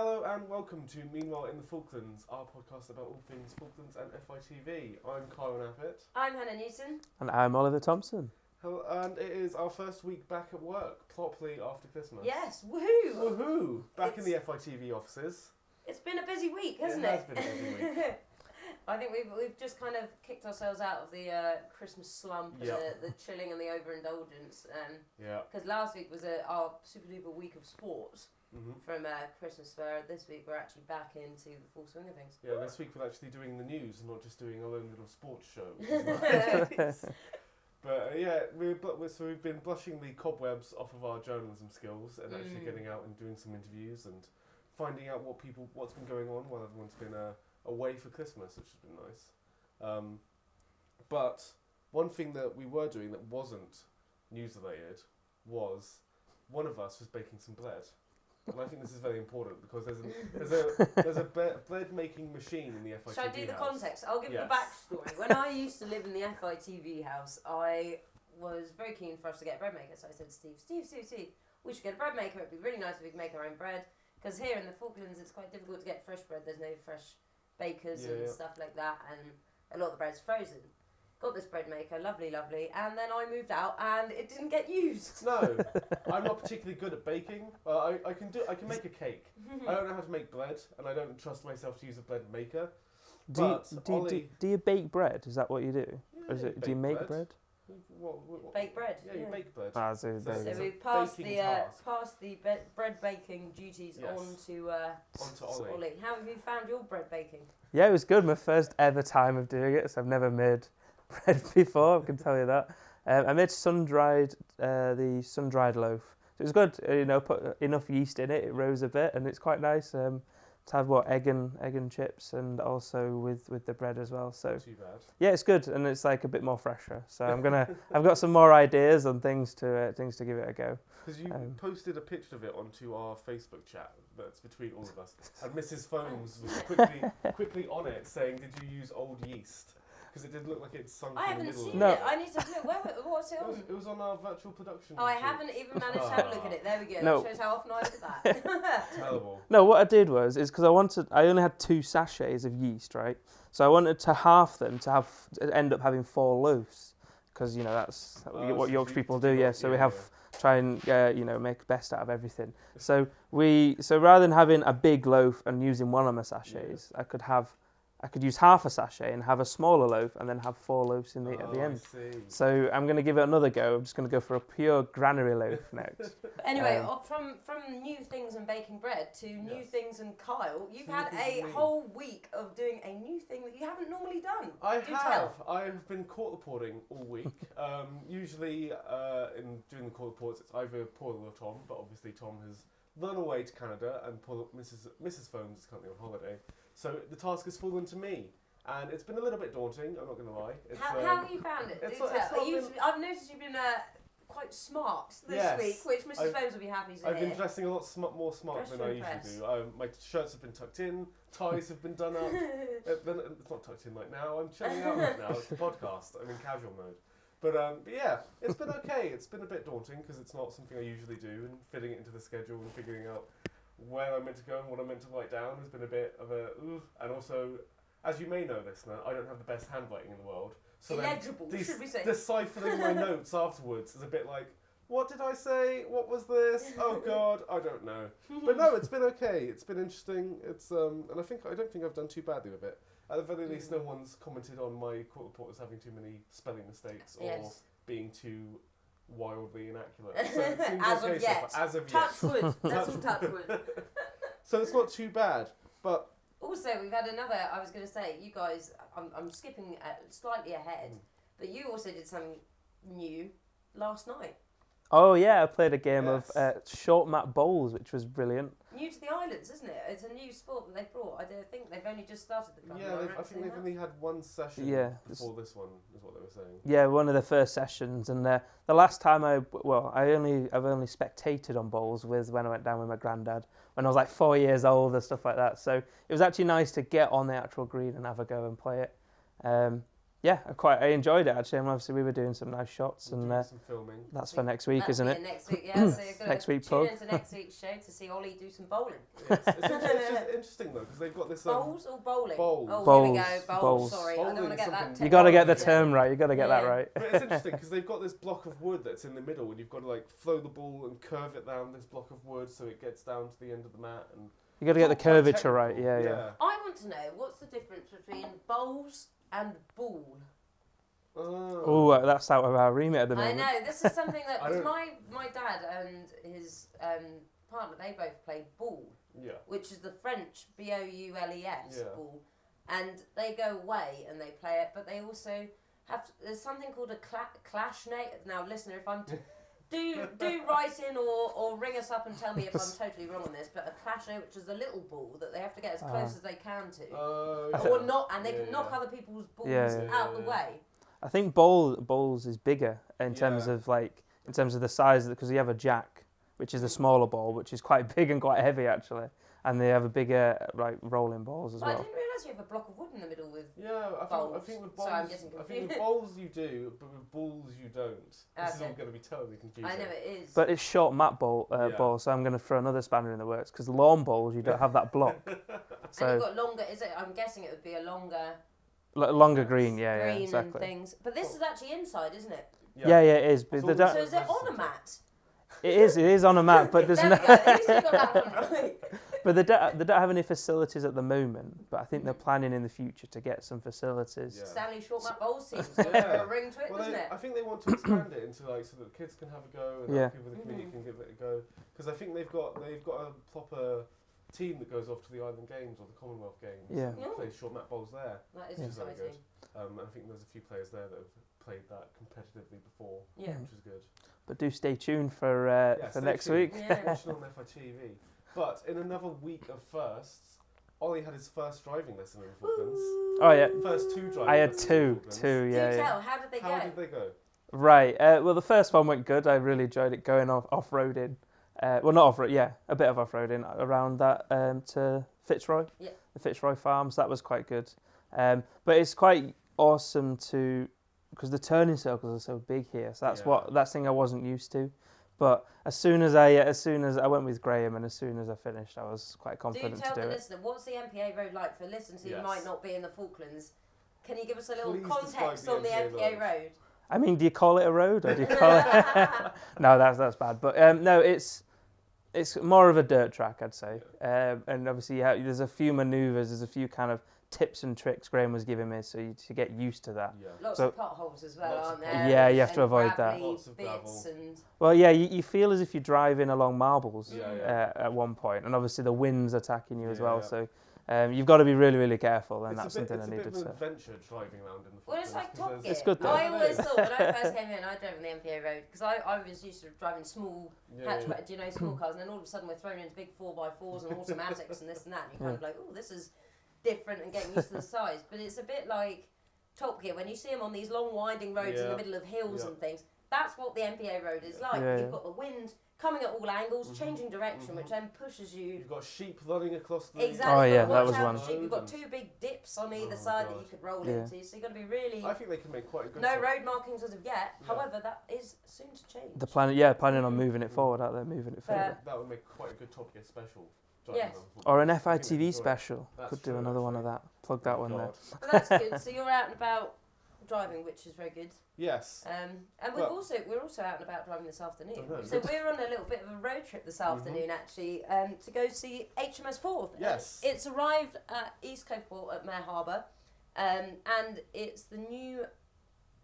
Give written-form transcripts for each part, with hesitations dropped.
Hello and welcome to Meanwhile in the Falklands, our podcast about all things Falklands and FITV. I'm Kyle Nappett. I'm Hannah Newton. And I'm Oliver Thompson. Hello, and it is our first week back at work, properly after Christmas. Yes, woohoo! Woohoo! Back in the FITV offices. It's been a busy week, hasn't it? It has been a busy week. I think we've just kind of kicked ourselves out of the Christmas slump and the chilling and the overindulgence. Because last week was our super duper week of sports from Christmas fair. This week we're actually back into the full swing of things. Yeah, this week we're actually doing the news and not just doing our own little sports show. Which is nice. But we've been brushing the cobwebs off of our journalism skills and actually getting out and doing some interviews and finding out what's been going on while everyone's been away for Christmas, which has been nice. But one thing that we were doing that wasn't news related was one of us was baking some bread. And I think this is very important because there's a bread making machine in the FITV house. Shall I do the context? I'll give the backstory. When I used to live in the FITV house, I was very keen for us to get a bread maker. So I said, Steve, we should get a bread maker. It'd be really nice if we could make our own bread. Because here in the Falklands, it's quite difficult to get fresh bread. There's no fresh bakers and stuff like that, and a lot of the bread's frozen. Got this bread maker, lovely, and then I moved out and it didn't get used. No, I'm not particularly good at baking. I can make a cake. I don't know how to make bread, and I don't trust myself to use a bread maker. Do you bake bread? Is that what you do? Yeah, Or do you make bread? What? Bake bread. Yeah, you bake bread. So we passed the bread baking duties on to Olly. How have you found your bread baking? Yeah, it was good. My first ever time of doing it, so I've never made bread before, I can tell you that. I made the sun-dried loaf. It was good, put enough yeast in it, it rose a bit, and it's quite nice to have egg and chips, and also with the bread as well. So not too bad. Yeah, it's good, and it's like a bit more fresher. So I've got some more ideas on things to give it a go. Because you posted a picture of it onto our Facebook chat that's between all of us, and Mrs. Phones was quickly on it saying, "Did you use old yeast?" Because it did look like it sunk in the middle. I haven't seen it. I need to look. What's it on? It was on our virtual production. Oh, I haven't even managed to have a look at it. There we go. No. That shows how often I look at that. Terrible. No, what I did was because I only had 2 sachets of yeast, right? So I wanted to half them to end up having 4 loaves, because that's what Yorkshire people do. Yeah, so we try and make the best out of everything. So rather than having a big loaf and using one of my sachets, I could use half a sachet and have a smaller loaf and then have 4 loaves at the end. I see. So I'm going to give it another go. I'm just going to go for a pure granary loaf next. But anyway, from new things and baking bread to new things and Kyle, you've had a whole week of doing a new thing that you haven't normally done. I have been court reporting all week. Usually in doing the court reports, it's either Paul or Tom, but obviously Tom has run away to Canada and Mrs. Phones is currently on holiday. So the task has fallen to me, and it's been a little bit daunting, I'm not going to lie. How have you found it? I've noticed you've been quite smart this week, which Mrs. Phones will be happy to hear. I've been dressing a lot more smart than I usually do. My shirts have been tucked in, ties have been done up. It's not tucked in like now, I'm chilling out right now, it's the podcast, I'm in casual mode. But yeah, it's been okay. It's been a bit daunting because it's not something I usually do, and fitting it into the schedule and figuring out where I'm meant to go and what I'm meant to write down has been a bit of a and also, as you may know, listener, I don't have the best handwriting in the world. So illegible, should we say? Deciphering my notes afterwards is a bit like, what did I say? What was this? Oh God, I don't know. But no, it's been okay. It's been interesting. It's and I don't think I've done too badly with it. At the very least, no one's commented on my court report as having too many spelling mistakes or being too wildly inaccurate. So it seems as of yet. Touch wood. That's all touch wood. So it's not too bad. But also, we've had another. I was going to say, you guys. I'm skipping slightly ahead, but you also did something new last night. Oh yeah, I played a game of short map bowls, which was brilliant. New to the islands, isn't it? It's a new sport that they've brought. I think they've only just started the club. Yeah, I think they've only had one session before this one, is what they were saying. Yeah, one of the first sessions, and the last time I've only spectated on bowls was when I went down with my granddad when I was like 4 years old and stuff like that. So it was actually nice to get on the actual green and have a go and play it. Yeah, I enjoyed it actually, and obviously we were doing some nice shots, We're and doing some filming. that's for next week, That'll isn't be it? in next week, yeah. So you're going Next to week tune plug. into next week's show to see Ollie do some bowling. It's just interesting though, because they've got this. Bowls or bowling? Bowls. Oh, here we go. Bowls. Bowls. Sorry, I don't want to Bowling get that. something- You got to get the technical. term right. You got to get that Yeah. right. But it's interesting because they've got this block of wood that's in the middle, and you've got to like throw the ball and curve it down this block of wood so it gets down to the end of the mat. And You got to get the it's all quite curvature right. technical, Yeah. I want to know what's the difference between bowls and ball. Oh, that's out of our remit at the I moment. know, this is something that, I because don't- my dad and his partner, they both play ball, Yeah. which is the French Boules, Yeah. ball. And they go away and they play it, but they also have, there's something called a clashnet. Now, listener, if I'm, do write in or ring us up and tell me if I'm totally wrong on this, but a clashnet, which is a little ball that they have to get as close as they can to. Or not, and they can knock other people's balls out the way. I think bowls is bigger in terms Yeah. of the size, because you have a jack, which is the smaller ball, which is quite big and quite heavy actually, and they have a bigger rolling balls as But I well. didn't realise you have a block of wood in the middle with. Yeah, I Bowls. think with Sorry, bowls, I'm getting I think confused. with bowls you do, but with balls you don't. This is all Okay. going to be totally confusing. I know it is. But it's short mat ball, so I'm going to throw another spanner in the works, because lawn bowls you don't have that block. And So you've got longer. Is it? I'm guessing it would be a longer longer green, yeah, green and exactly. things. But this is actually inside, isn't it? Yeah, it is. But It's they all don't, So is it on a mat? it is on a mat, but there's there no. we go. At least we got that one right. But they don't have any facilities at the moment. But I think they're planning in the future to get some facilities. Yeah. Stanley short mat bowls seems Yeah. to have a ring to it, Well, doesn't it? I think they want to expand it into like so that the kids can have a go and Yeah. other people in the community can give it a go. Because I think they've got a proper team that goes off to the Island Games or the Commonwealth Games Yeah. and plays short mat bowls there. That is Yeah. Which is very exciting. good. And I think there's a few players there that have played that competitively before, Yeah. which is good. But do stay tuned for stay next tuned. week. Yeah. Watching on FITV. But in another week of firsts, Ollie had his first driving lesson in the Falklands. Oh yeah, First two driving I had lessons in the two. Falklands. Two, Do yeah. tell, how did they How go? did they go? Right. Well, the first one went good. I really enjoyed it going off-roading. Well, not off-road, yeah, a bit of off-roading around that to Fitzroy, Yeah. the Fitzroy Farms. That was quite good. But it's quite awesome because the turning circles are so big here. So that's thing I wasn't used to. But as soon as I went with Graham, and as soon as I finished, I was quite confident Do tell to do the it. listener, what's the MPA road like for listeners who Yes. might not be in the Falklands? Can you give us a little Please context describe on the the MPA MPA road. road? I mean, do you call it a road or do you call it? No, that's bad. But no, it's more of a dirt track, I'd say. And obviously, there's a few manoeuvres, there's a few kind of tips and tricks Graham was giving me, so to get used to that. Yeah. Lots So- of potholes as well, Lots aren't of there? Yeah, you have to And avoid that. gravelly Lots of bits gravel. and Well, yeah, you feel as if you're driving along marbles Yeah. at one point, and obviously the wind's attacking you as well. Yeah. So you've got to be really, really careful, and that's It's something I a needed bit of to. an adventure driving around in the well, it's Falklands. like 'cause Top there's- Gear. It's good though. I always thought when I first came in, I drove on the MPA road because I was used to driving small hatchback, do you know, small cars, and then all of a sudden we're thrown into big 4x4s and automatics and this and that, and you're kind of like, oh, this is different and getting used to the size. But it's a bit like Top Gear when you see them on these long winding roads in the Yeah. middle of hills Yeah. and things. That's what the MPA road is like. Yeah, You've yeah. got the wind coming at all angles, Mhm. changing direction, Mhm. which then pushes you. You've got sheep running across the. Exactly. Oh, yeah, You've got that to was watch one. out for sheep. You've got two big dips on either Oh, side that God. you could roll Yeah. into, so you've got to be really. I think they can make quite a good. No track. road markings as of yet. Yeah. However, that is soon to change. The planning on moving it forward out there, moving it further. That would make quite a good Top Gear special. Yes. Or an I think they FITV enjoy it. special. That's Could do true, another one of actually. that. Plug that one there. God. But that's good. So you're out and about driving, which is very good. Yes. And we're Well- also out and about driving this afternoon. Oh, no, So good. we're on a little bit of a road trip this afternoon, actually, to go see HMS Forth. Yes. It's arrived at East Coast Port at Mare Harbour, and it's the new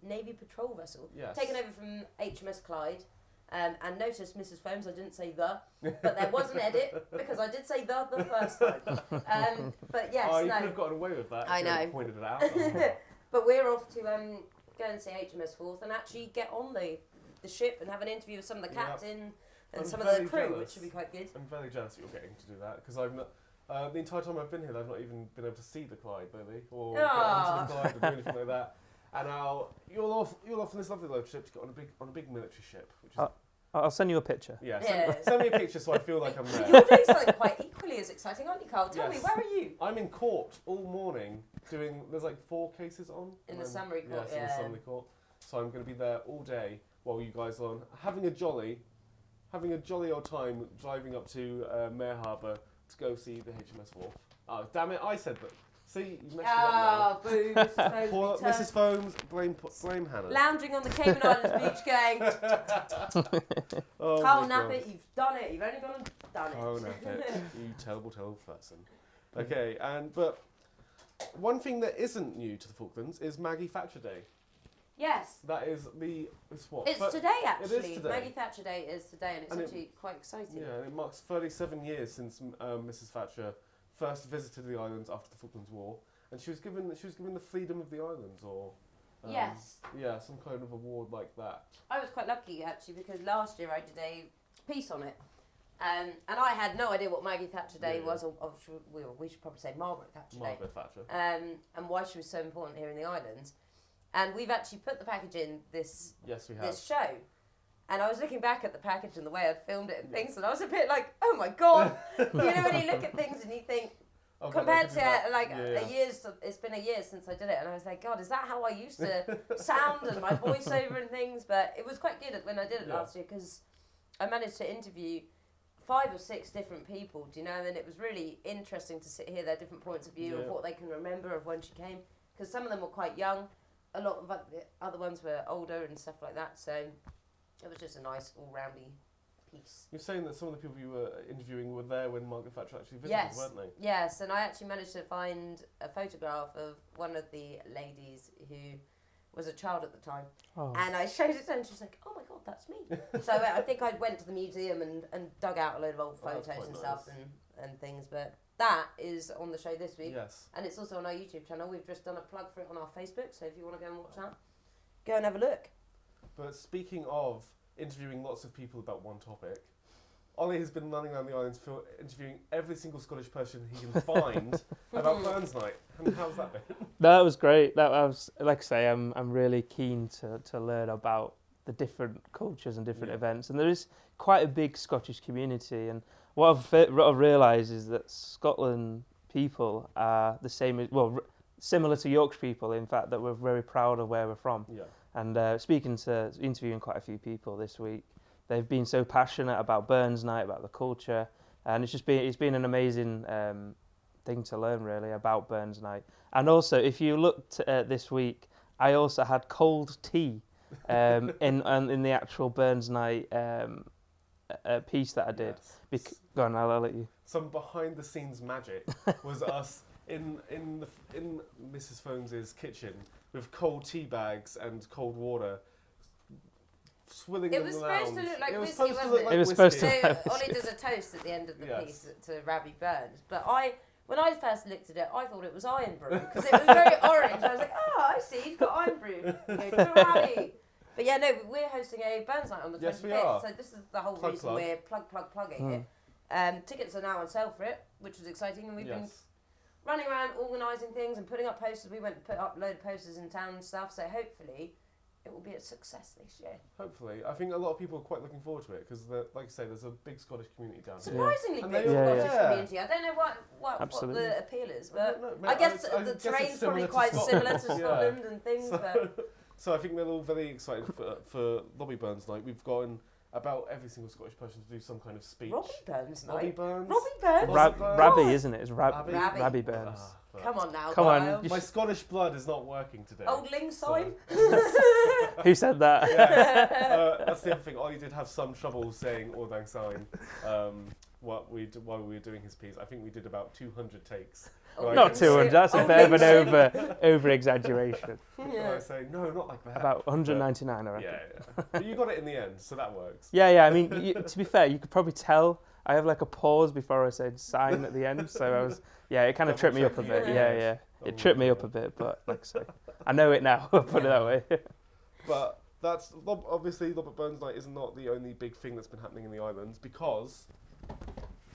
Navy patrol vessel Yes. taken over from HMS Clyde. And notice, Mrs. Foams, I didn't say the, but there was an edit because I did say the first time. But yes, Oh, you no. could have gotten away with that. I if you hadn't know. Pointed it out. But we're off to go and see HMS Forth and actually get on the ship and have an interview with some of the Yep. captain and I'm some of the very crew, jealous. which should be quite good. I'm very jealous that you're getting to do that because I've not. The entire time I've been here, I've not even been able to see the Clyde, really, or get onto the Clyde or do anything like that. And now you're off on this lovely road trip to get on a big military ship, which is I'll send you a picture. Yeah, Yeah. send me a picture so I feel like I'm there. You're doing something quite equally as exciting, aren't you, Carl? Tell me, Yes. where are you? I'm in court all morning doing. There's like 4 cases on. In the summary court, Yes, in the summary court. So I'm going to be there all day while you guys are on having a jolly old time driving up to Mare Harbour to go see the HMS Wharf. Oh, damn it! I said that. See, you messed me up Oh, boo, Mrs. now. Fones. Poor Mrs. Foams, blame Hannah. Lounging on the Cayman Islands beach going, Oh Carl my God. Nappet, you've done it. You've only gone and done it. Oh, Nappet, you terrible person. Okay, but one thing that isn't new to the Falklands is Maggie Thatcher Day. Yes. That is it's what? It's today, actually. It is today. Maggie Thatcher Day is today, and it's And actually quite exciting. Yeah, and it marks 37 years since Mrs. Thatcher first visited the islands after the Falklands War, and she was given the freedom of the islands, or Yes. yeah, some kind of award like that. I was quite lucky, actually, because last year I did a piece on it. And I had no idea what Maggie Thatcher Day was, or we should probably say Margaret Thatcher Margaret Thatcher. Day, and why she was so important here in the islands. And we've actually put the package in this Yes, we have. this show. And I was looking back at the package and the way I'd filmed it and things, and I was a bit like, oh my God. You know, when you look at things and you think, Oh, God, compared I to could do that. like Yeah. a year's, it's been a year since I did it, and I was like, God, is that how I used to sound and my voiceover and things? But it was quite good when I did it last year, because I managed to interview 5 or 6 different people, do you know, and it was really interesting to hear their different points of view of what they can remember of when she came, because some of them were quite young, a lot of the other ones were older and stuff like that, so it was just a nice all-roundy piece. You're saying that some of the people you were interviewing were there when Margaret Thatcher actually visited, weren't they? Yes, and I actually managed to find a photograph of one of the ladies who was a child at the time. Oh. And I showed it to her and she's like, oh my God, that's me. So I think I went to the museum and dug out a load of old Oh, that's photos quite and nice. stuff and things. But that is on the show this week. Yes. And it's also on our YouTube channel. We've just done a plug for it on our Facebook. So if you want to go and watch that, go and have a look. But speaking of interviewing lots of people about one topic, Olly has been running around the islands interviewing every single Scottish person he can find about Burns Night. And how's that been? That was great. That was, like I say, I'm really keen to learn about the different cultures and different events. And there is quite a big Scottish community. And what I've realised is that Scotland people are the same as, similar to Yorkshire people, in fact, that we're very proud of where we're from. Yeah. And interviewing quite a few people this week, they've been so passionate about Burns Night, about the culture, and it's been an amazing thing to learn really about Burns Night. And also, if you looked at this week, I also had cold tea in the actual Burns Night piece that I did. Yes. Go on, I'll let you. Some behind the scenes magic was us in Mrs. Phones' kitchen with cold tea bags and cold water. Swilling It them was around. supposed to look like It was whiskey, supposed to wasn't look it? like It was whiskey. supposed to- So Ollie does a toast at the end of the Yes. piece to Rabbie Burns. But when I first looked at it, I thought it was iron brew because it was very orange. I was like, oh, I see, he's got iron brew. You go to Rabbie. But yeah, no, we're hosting a Burns Night on the 25th. Yes, we are. So this is the whole Plug, reason plug. we're plugging it. Tickets are now on sale for it, which is exciting. And we've been running around organising things and putting up posters. We went and put up a load of posters in town and stuff. So hopefully it will be a success this year. Hopefully. I think a lot of people are quite looking forward to it because, like I say, there's a big Scottish community down here. Surprisingly And big they- Scottish yeah. community. I don't know what Absolutely. the appeal is, I but don't know, I mate, guess I the guess terrain's it's probably similar to quite similar to Scotland. Scotland and things. But So I think they're all very excited for Robbie Burns Night. We've gotten about every single Scottish person to do some kind of speech. Robbie Burns Robbie night. Burns? Robbie Burns. Rabbie, isn't it? It's Rabbie? Rabbie Burns. Ah, Come on now, Come on. Kyle. You my Scottish blood is not working today. Old Ling sign. Who said that? Yeah. That's the other thing. Ollie did have some trouble saying Ordang Sign while we were doing his piece. I think we did about 200 takes. Oh, Not Ling 200. sign. That's a Old bit of Ling an sign. over exaggeration. I was saying, no, not like that. About 199, I reckon. Yeah. But you got it in the end, so that works. Yeah. I mean, to be fair, you could probably tell I have like a pause before I said sign at the end, so I was. Yeah, it kind of tripped me up a bit. Double-checking. Yeah. Oh, It tripped me up a bit, but like I say, I know it now. I'll put it that way. But that's obviously Robert Burns Night is not the only big thing that's been happening in the islands because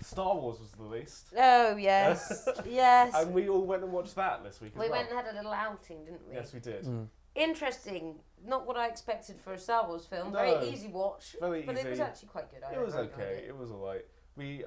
Star Wars was released. Oh yes, yes. And we all went and watched that this week as We well. went and had a little outing, didn't we? Yes, we did. interesting. Not what I expected for a Star Wars film. No. Very easy watch. Very but easy. it was actually quite good. It was okay. It was alright. We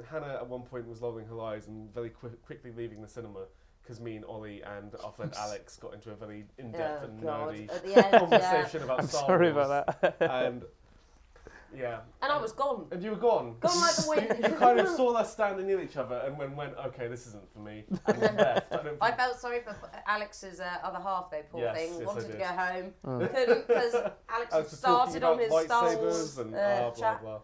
Hannah at one point was rolling her eyes and very quickly leaving the cinema because me and Olly and our friend Alex got into a very in-depth and nerdy At the end, conversation about I'm Star sorry Wars. about that. And yeah. And I was gone. And you were gone. Gone like the wind. You kind of saw us standing near each other and went, okay, this isn't for me, and left. I felt sorry for Alex's other half, though, poor thing. Yes, Wanted I to did. go home. Couldn't, because Alex had was just talking started on about his Star lightsabers Wars and blah chat. blah.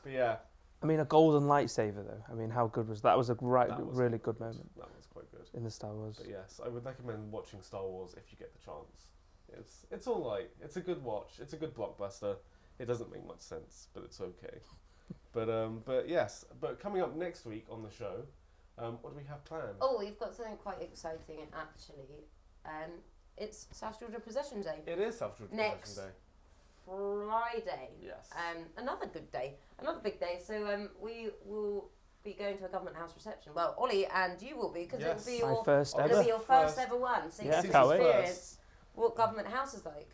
But yeah, I mean, a golden lightsaber though. I mean, how good was that? Was a that was really good moment That was quite good. in the Star Wars. But yes, I would recommend watching Star Wars if you get the chance. It's all right. It's a good watch. It's a good blockbuster. It doesn't make much sense, but it's okay. But yes. But coming up next week on the show, what do we have planned? Oh, we've got something quite exciting, actually. It's South Georgia Possession Day. It is South Georgia Next Possession Day. Friday. Yes. Another good day. Another big day. So we will be going to a Government House reception. Well, Ollie and you will be, because Yes. it'll be My your first it'll ever. be your first ever one. So you Yeah, can can't wait. experience what Government House is like.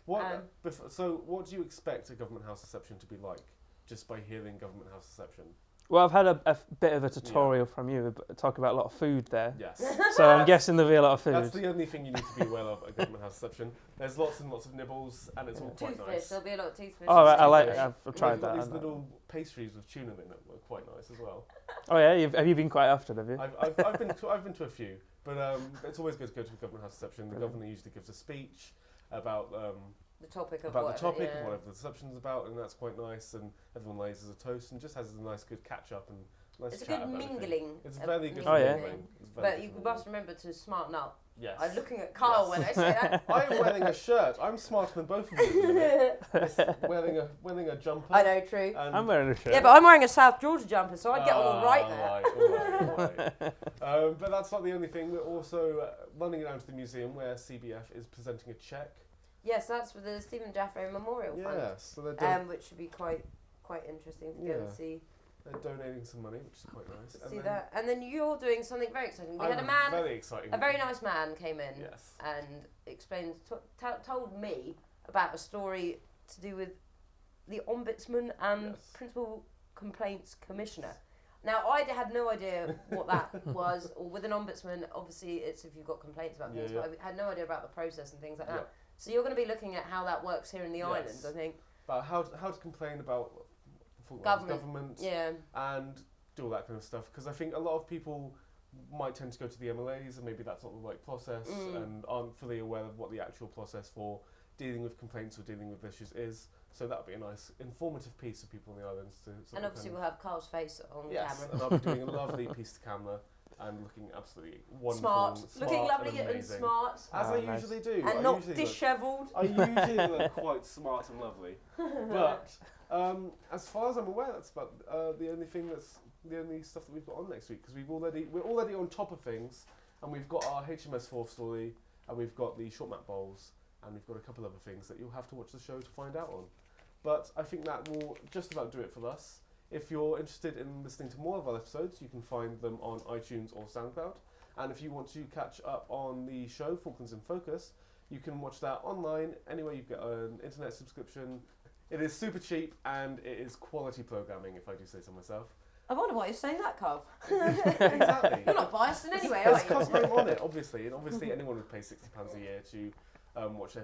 So what do you expect a Government House reception to be like, just by hearing Government House reception? Well, I've had a bit of a tutorial from you, talking about a lot of food there. Yes. So I'm guessing there'll be a lot of food. That's the only thing you need to be aware of at a Government House reception. There's lots and lots of nibbles, and it's all quite Toothfish. nice. There'll be a lot of toothfish. Oh, right, I like. Toothfish. I've tried They've got that. these little pastries with tuna in it were quite nice as well. Oh yeah, have you been quite often? Have you? I've been to a few, but it's always good to go to a Government House reception. The governor usually gives a speech about the topic of about whatever, the topic yeah. of whatever the reception's about, and that's quite nice. And everyone raises a toast and just has a nice good catch up and nice It's a chat good about everything. mingling. It's a very good. Oh, yeah. mingling. It's very But good you mingling. must remember to smarten up. Yes. I'm looking at Carl when I say that. I'm wearing a shirt. I'm smarter than both of you. wearing a jumper. I know, true. And I'm wearing a shirt. Yeah, but I'm wearing a South Georgia jumper, so I'd get on all right there. All right. But that's not the only thing. We're also running down to the museum where CBF is presenting a cheque. Yes, that's for the Stephen Jaffray Memorial Fund. Yes, so they're Which should be quite interesting to go and see. they're donating some money, which is quite nice. See that, and then you're doing something very exciting. We had Very exciting. a very nice man came in Yes. and explained, told me about a story to do with the Ombudsman and Yes. Principal Complaints Commissioner. Now, I had no idea what that was, or with an ombudsman, obviously it's if you've got complaints about things, but I had no idea about the process and things like that. So you're going to be looking at how that works here in the islands, I think. About how to complain about government and do all that kind of stuff. Because I think a lot of people might tend to go to the MLAs and maybe that's not the right process and aren't fully aware of what the actual process for dealing with complaints or dealing with issues is. So that would be a nice informative piece for people in the islands to sort And obviously we'll have Carl's face on camera. And I'll be doing a lovely piece to camera and looking absolutely wonderful. Smart, looking lovely and and amazing. smart. As I usually do. And not dishevelled. I usually look quite smart and lovely. But as far as I'm aware, that's about the only stuff that we've got on next week, because we're already on top of things, and we've got our HMS 4 story, and we've got the short map bowls, and we've got a couple other things that you'll have to watch the show to find out on. But I think that will just about do it for us. If you're interested in listening to more of our episodes, you can find them on iTunes or SoundCloud. And if you want to catch up on the show, Falklands in Focus, you can watch that online, anywhere you get an internet subscription. It is super cheap and it is quality programming, if I do say so myself. I wonder why you're saying that, Carl. Exactly. You're not biased in any way, There's are you? cosmetic on it, obviously, and obviously anyone would pay £60 a year to watch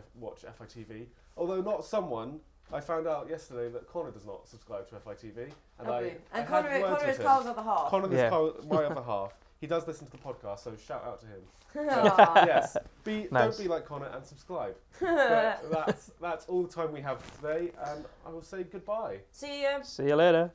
FITV. Although not someone. I found out yesterday that Connor does not subscribe to FITV, And Connor is Carl's other half. Connor is my other half. He does listen to the podcast, so shout out to him. Aw. Yes, Nice. Don't be like Connor and subscribe. But that's all the time we have today, and I will say goodbye. See ya. See you later.